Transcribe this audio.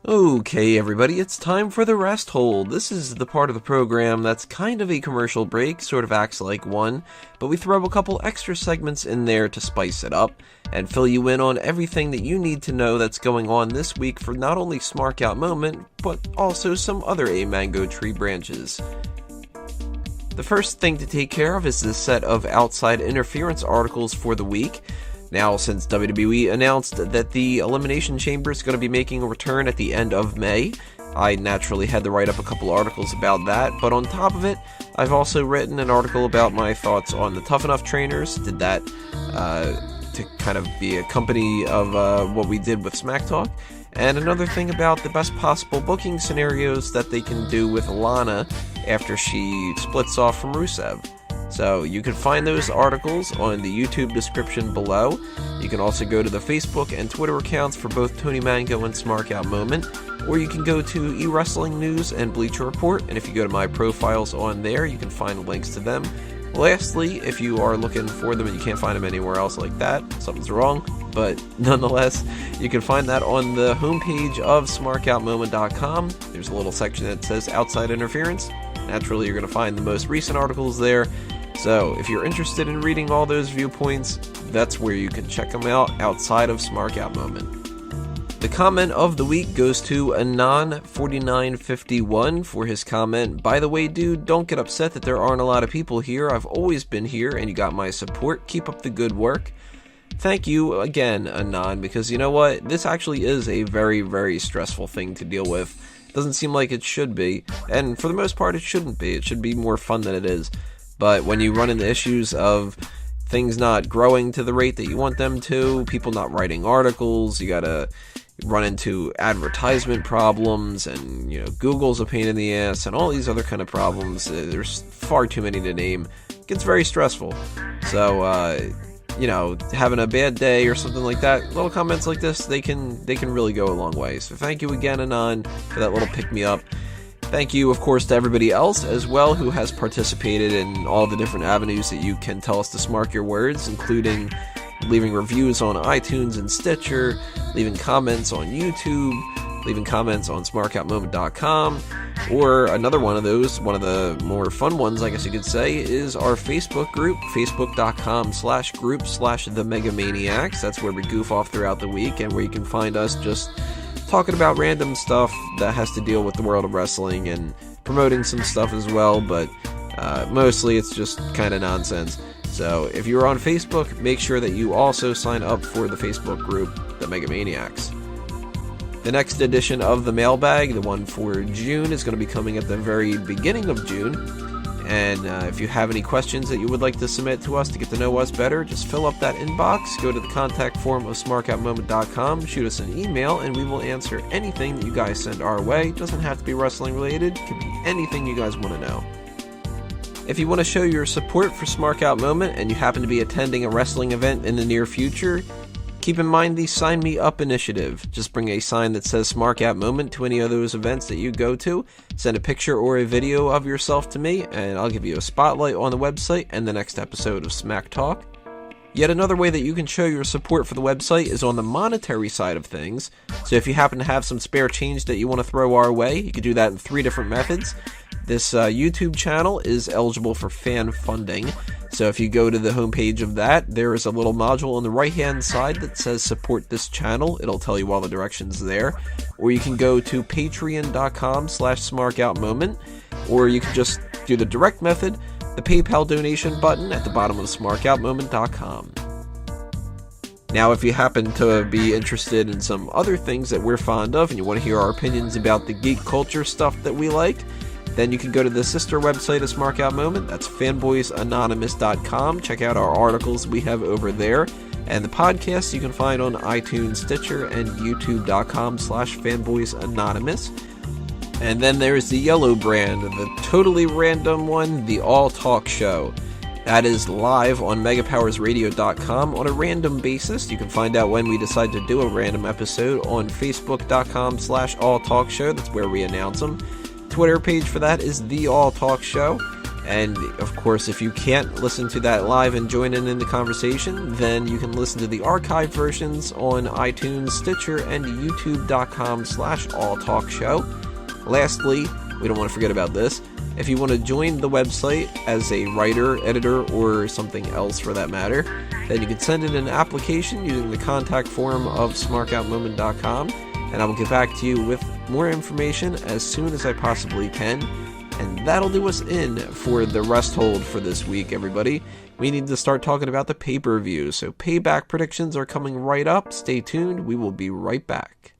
Okay, everybody, it's time for the rest hold. This is the part of the program that's kind of a commercial break, sort of acts like one, but we throw a couple extra segments in there to spice it up and fill you in on everything that you need to know that's going on this week for not only Smark Out Moment, but also some other A Mango Tree branches. The first thing to take care of is the set of outside interference articles for the week. Now, since WWE announced that the Elimination Chamber is going to be making a return at the end of May, I naturally had to write up a couple articles about that, but on top of it, I've also written an article about my thoughts on the Tough Enough trainers. Did that to kind of be a company of what we did with Smack Talk, and another thing about the best possible booking scenarios that they can do with Lana after she splits off from Rusev. So you can find those articles on the YouTube description below. You can also go to the Facebook and Twitter accounts for both Tony Mango and Smark Out Moment, or you can go to eWrestling News and Bleacher Report, and if you go to my profiles on there, you can find links to them. Lastly, if you are looking for them and you can't find them anywhere else like that, something's wrong, but nonetheless, you can find that on the homepage of smarkoutmoment.com. There's a little section that says Outside Interference. Naturally, you're going to find the most recent articles there. So, if you're interested in reading all those viewpoints, that's where you can check them out outside of Smark Out Moment. The comment of the week goes to Anon4951 for his comment, "By the way, dude, don't get upset that there aren't a lot of people here. I've always been here and you got my support. Keep up the good work." Thank you again, Anon, because you know what? This actually is a very, very stressful thing to deal with. Doesn't seem like it should be, and for the most part it shouldn't be. It should be more fun than it is. But when you run into issues of things not growing to the rate that you want them to, people not writing articles, you gotta run into advertisement problems, and Google's a pain in the ass, and all these other kind of problems. There's far too many to name. It gets very stressful. So having a bad day or something like that, little comments like this, they can really go a long way. So thank you again, Anon, for that little pick-me-up. Thank you, of course, to everybody else as well who has participated in all the different avenues that you can tell us to smark your words, including leaving reviews on iTunes and Stitcher, leaving comments on YouTube, leaving comments on smarkoutmoment.com, or another one of those, one of the more fun ones, I guess you could say, is our Facebook group, facebook.com/group/themegamaniacs. That's where we goof off throughout the week, and where you can find us just talking about random stuff that has to deal with the world of wrestling and promoting some stuff as well, but mostly it's just kind of nonsense. So if you're on Facebook, make sure that you also sign up for the Facebook group, The Megamaniacs. The next edition of the mailbag, the one for June, is going to be coming at the very beginning of June. And if you have any questions that you would like to submit to us to get to know us better, just fill up that inbox, go to the contact form of smarkoutmoment.com, shoot us an email, and we will answer anything that you guys send our way. It doesn't have to be wrestling related, it can be anything you guys want to know. If you want to show your support for Smark Out Moment and you happen to be attending a wrestling event in the near future, keep in mind the Sign Me Up initiative. Just bring a sign that says Smark Out Moment to any of those events that you go to, send a picture or a video of yourself to me, and I'll give you a spotlight on the website and the next episode of Smack Talk. Yet another way that you can show your support for the website is on the monetary side of things. So if you happen to have some spare change that you want to throw our way, you can do that in 3 different methods. This YouTube channel is eligible for fan funding, so if you go to the homepage of that, there is a little module on the right-hand side that says support this channel. It'll tell you all the directions there. Or you can go to patreon.com/smarkoutmoment, or you can just do the direct method, the PayPal donation button at the bottom of smarkoutmoment.com. Now, if you happen to be interested in some other things that we're fond of, and you want to hear our opinions about the geek culture stuff that we like, then you can go to the sister website of Smark Out Moment. That's fanboysanonymous.com. Check out our articles we have over there. And the podcasts you can find on iTunes, Stitcher, and youtube.com/fanboysanonymous. And then there's the yellow brand, the totally random one, the All Talk Show. That is live on megapowersradio.com on a random basis. You can find out when we decide to do a random episode on facebook.com/alltalkshow. That's where we announce them. Twitter page for that is The All Talk Show. And of course, if you can't listen to that live and join in the conversation, then you can listen to the archive versions on iTunes, Stitcher, and youtube.com/alltalkshow. Lastly, we don't want to forget about this. If you want to join the website as a writer, editor, or something else for that matter, then you can send in an application using the contact form of smarkoutmoment.com, and I will get back to you with more information as soon as I possibly can. And that'll do us in for the rest hold for this week, everybody. We need to start talking about the pay-per-view, so Payback predictions are coming right up. Stay tuned. We will be right back.